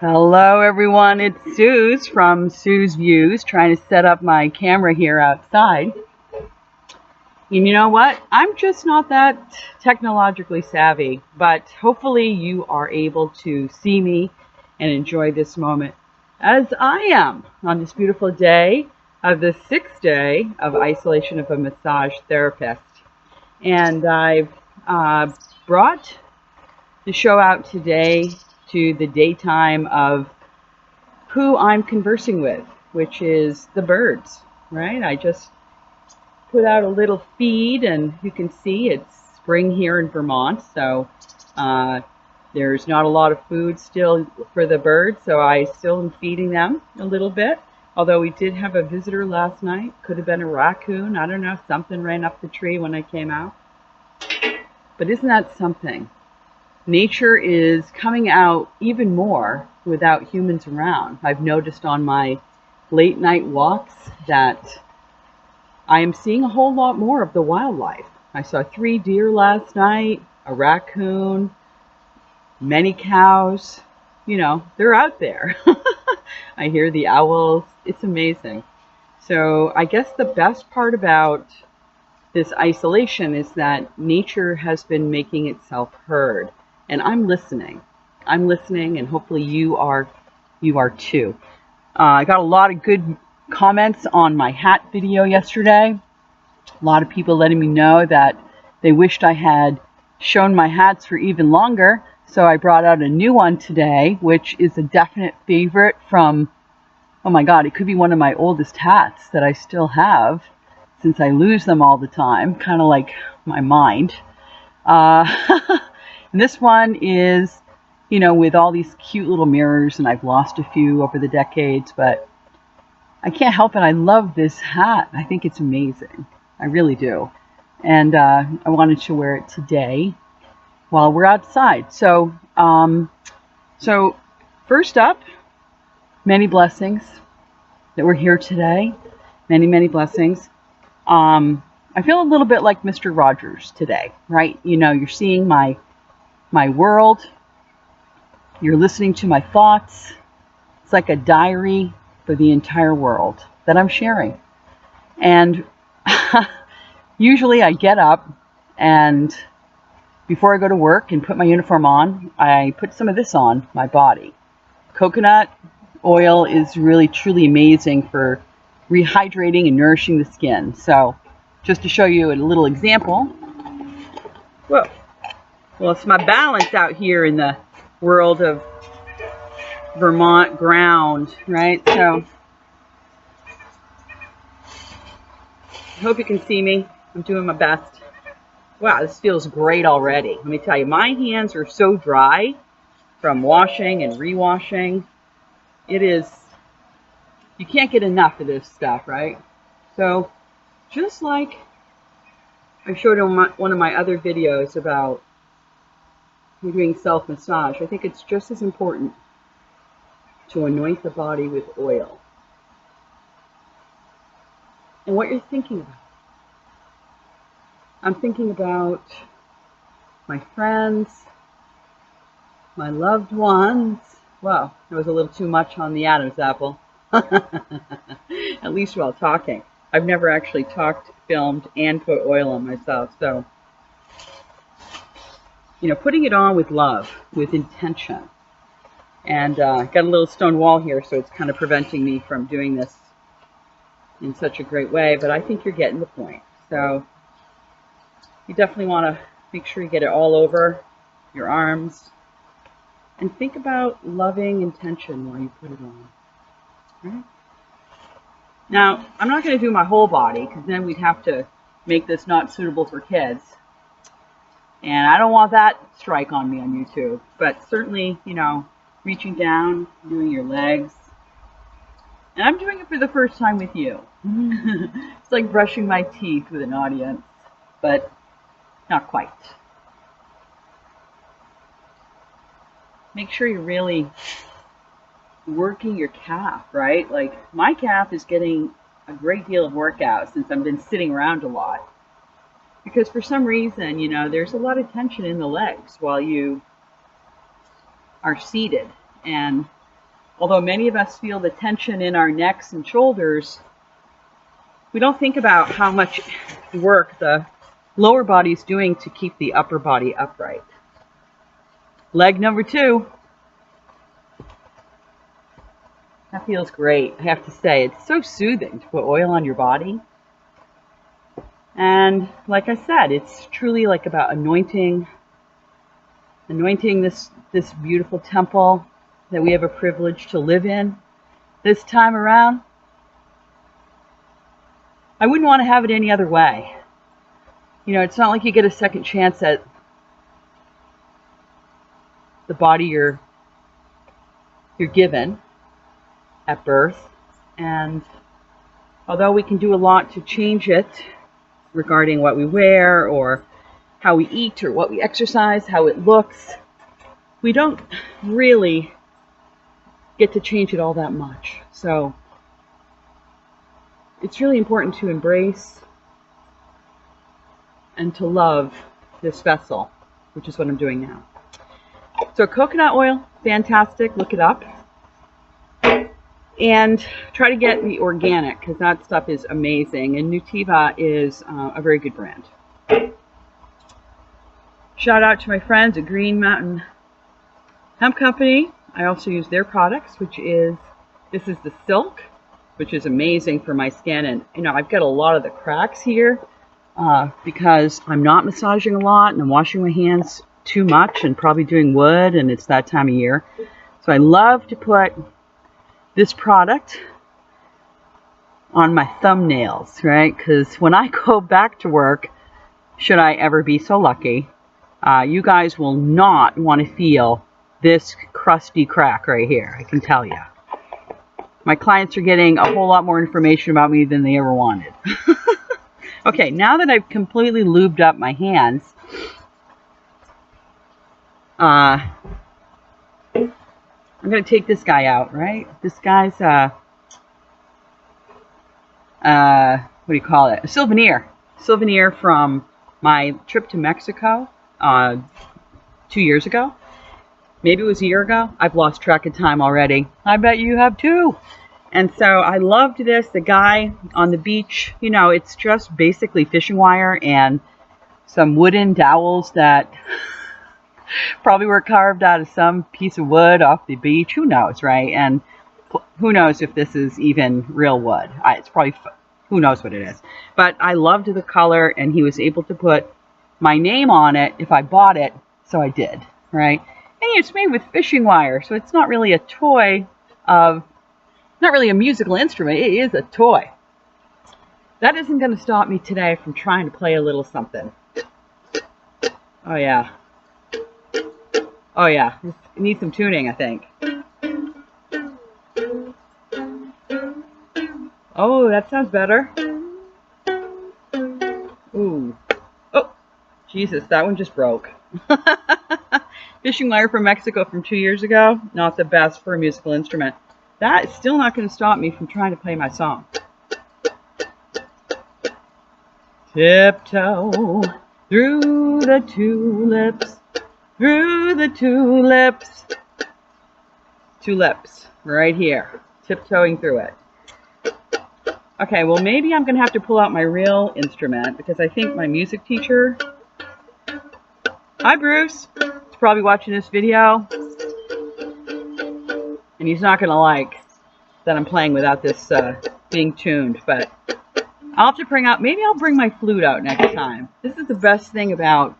Hello everyone, it's Suze from Suze Views, trying to set up my camera here outside. And you know what? I'm just not that technologically savvy, but hopefully you are able to see me and enjoy this moment as I am on this beautiful day of the 6th day of isolation of a massage therapist. And I've brought the show out today to the daytime of who I'm conversing with, which is the birds, right? I just put out a little feed, and you can see it's spring here in Vermont, so there's not a lot of food still for the birds, so I still am feeding them a little bit. Although we did have a visitor last night, could have been a raccoon, I don't know, something ran up the tree when I came out. But isn't that something? Nature is coming out even more without humans around. I've noticed on my late night walks that I am seeing a whole lot more of the wildlife. I saw 3 deer last night, a raccoon, many cows. You know, they're out there. I hear the owls. It's amazing. So I guess the best part about this isolation is that nature has been making itself heard. And I'm listening. I'm listening, and hopefully you are too. I got a lot of good comments on my hat video yesterday. A lot of people letting me know that they wished I had shown my hats for even longer. So I brought out a new one today, which is a definite favorite from, oh my God, it could be one of my oldest hats that I still have, since I lose them all the time, kind of like my mind. And this one is, you know, with all these cute little mirrors, and I've lost a few over the decades, but I can't help it. I love this hat. I think it's amazing. I really do. And I wanted to wear it today while we're outside. So first up, many blessings that we're here today. Many, many blessings. I feel a little bit like Mr. Rogers today, right? You know, you're seeing my world. You're listening to my thoughts. It's like a diary for the entire world that I'm sharing. And usually I get up, and before I go to work and put my uniform on, I put some of this on my body. Coconut oil is really truly amazing for rehydrating and nourishing the skin. So just to show you a little example. Whoa. Well, it's my balance out here in the world of Vermont ground, right? So I hope you can see me. I'm doing my best. Wow, this feels great already. Let me tell you, my hands are so dry from washing and rewashing. It is, you can't get enough of this stuff, right? So just like I showed on one of my other videos about doing self-massage, I think it's just as important to anoint the body with oil. And what you're thinking about. I'm thinking about my friends, my loved ones. Wow, that was a little too much on the Adam's apple. At least while talking. I've never actually talked, filmed, and put oil on myself. So, you know, putting it on with love, with intention. And got a little stone wall here, so it's kind of preventing me from doing this in such a great way. But I think you're getting the point. So you definitely want to make sure you get it all over your arms. And think about loving intention while you put it on. Right? Now, I'm not going to do my whole body, because then we'd have to make this not suitable for kids. And I don't want that strike on me on YouTube. But certainly, you know, reaching down, doing your legs. And I'm doing it for the first time with you. It's like brushing my teeth with an audience, but not quite. Make sure you're really working your calf, right? Like my calf is getting a great deal of workout since I've been sitting around a lot. Because for some reason, you know, there's a lot of tension in the legs while you are seated. And although many of us feel the tension in our necks and shoulders, we don't think about how much work the lower body is doing to keep the upper body upright. Leg number 2. That feels great, I have to say. It's so soothing to put oil on your body. And like I said, it's truly like about anointing this beautiful temple that we have a privilege to live in this time around. I wouldn't want to have it any other way. You know, it's not like you get a second chance at the body you're given at birth. And although we can do a lot to change it regarding what we wear or how we eat or what we exercise, how it looks, we don't really get to change it all that much. So it's really important to embrace and to love this vessel, which is what I'm doing now. So coconut oil, fantastic, look it up. And try to get the organic, because that stuff is amazing. And Nutiva is a very good brand. Shout out to my friends at Green Mountain Hemp Company. I also use their products, this is the silk, which is amazing for my skin. And you know, I've got a lot of the cracks here because I'm not massaging a lot and I'm washing my hands too much and probably doing wood, and it's that time of year. So I love to put this product on my thumbnails, right? Because when I go back to work, should I ever be so lucky, you guys will not want to feel this crusty crack right here, I can tell you. My clients are getting a whole lot more information about me than they ever wanted. Okay, now that I've completely lubed up my hands, I'm going to take this guy out, right? This guy's, what do you call it? A souvenir. Souvenir from my trip to Mexico 2 years ago. Maybe it was a year ago. I've lost track of time already. I bet you have too. And so I loved this. The guy on the beach, you know, it's just basically fishing wire and some wooden dowels that probably were carved out of some piece of wood off the beach. Who knows, right? And who knows if this is even real wood. It's probably, who knows what it is. But I loved the color, and he was able to put my name on it if I bought it, so I did, right? And it's made with fishing wire, so it's not really a toy of, not really a musical instrument. It is a toy. That isn't going to stop me today from trying to play a little something. Oh yeah. Oh yeah, it needs some tuning, I think. Oh, that sounds better. Ooh. Oh, Jesus, that one just broke. Fishing wire from Mexico from 2 years ago, not the best for a musical instrument. That is still not going to stop me from trying to play my song. Tiptoe through the tulips. Through the tulips. Tulips, right here. Tiptoeing through it. Okay, well maybe I'm going to have to pull out my real instrument because I think my music teacher... Hi Bruce! He's probably watching this video. And he's not going to like that I'm playing without this being tuned. But I'll have to bring out... Maybe I'll bring my flute out next time. This is the best thing about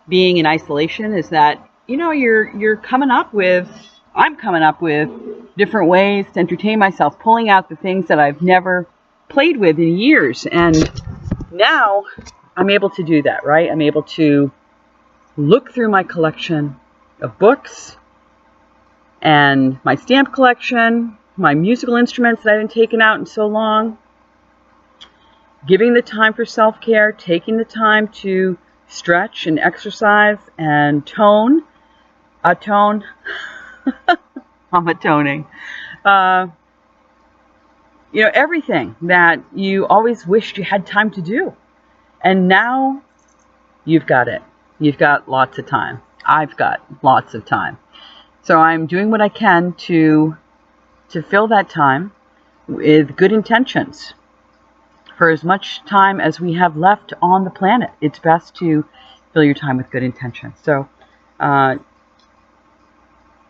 being in isolation is that, you know, you're coming up with, I'm coming up with different ways to entertain myself, pulling out the things that I've never played with in years. And now I'm able to do that, right? I'm able to look through my collection of books and my stamp collection, my musical instruments that I haven't taken out in so long, giving the time for self-care, taking the time to stretch and exercise and tone. I'm atoning. You know, everything that you always wished you had time to do. And now you've got it. You've got lots of time. I've got lots of time. So I'm doing what I can to to fill that time with good intentions. For as much time as we have left on the planet, it's best to fill your time with good intentions. So, oh,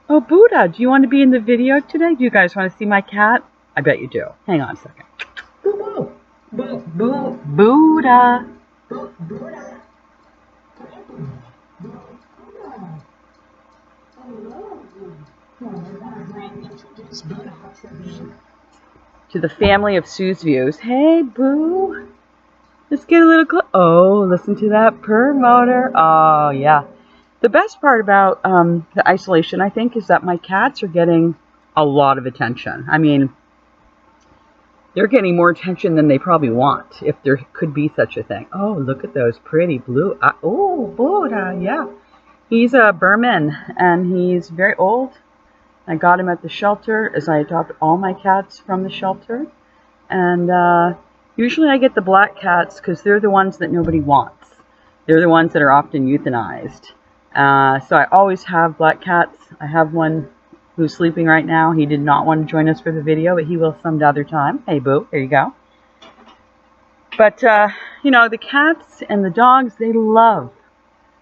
Buddha, do you want to be in the video today? Do you guys want to see my cat? I bet you do. Hang on a second. Boo, boo, boo, Buddha. To the family of Sue's Views. Hey, Boo. Let's get a little close. Oh, listen to that purr motor. Oh, yeah. The best part about the isolation, I think, is that my cats are getting a lot of attention. I mean, they're getting more attention than they probably want, if there could be such a thing. Oh, look at those pretty blue. Oh, Buddha, yeah. He's a Burman, and he's very old. I got him at the shelter, as I adopt all my cats from the shelter. And usually I get the black cats because they're the ones that nobody wants. They're the ones that are often euthanized. So I always have black cats. I have one who's sleeping right now. He did not want to join us for the video, but he will some other time. Hey, Boo, here you go. But, you know, the cats and the dogs, they love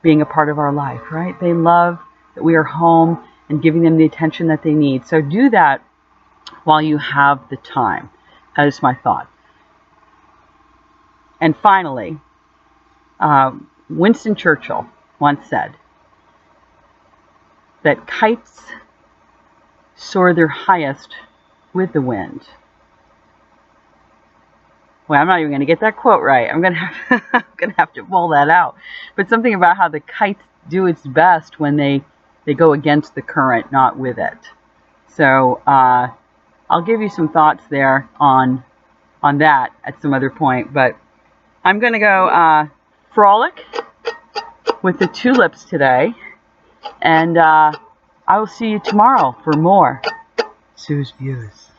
being a part of our life, right? They love that we are home and giving them the attention that they need. So do that while you have the time. That is my thought. And finally, Winston Churchill once said that kites soar their highest with the wind. Well, I'm not even going to get that quote right. I'm going to have to pull that out. But something about how the kites do its best when they go against the current, not with it. So I'll give you some thoughts there on that at some other point. But I'm going to go frolic with the tulips today. And I will see you tomorrow for more Sue's Views.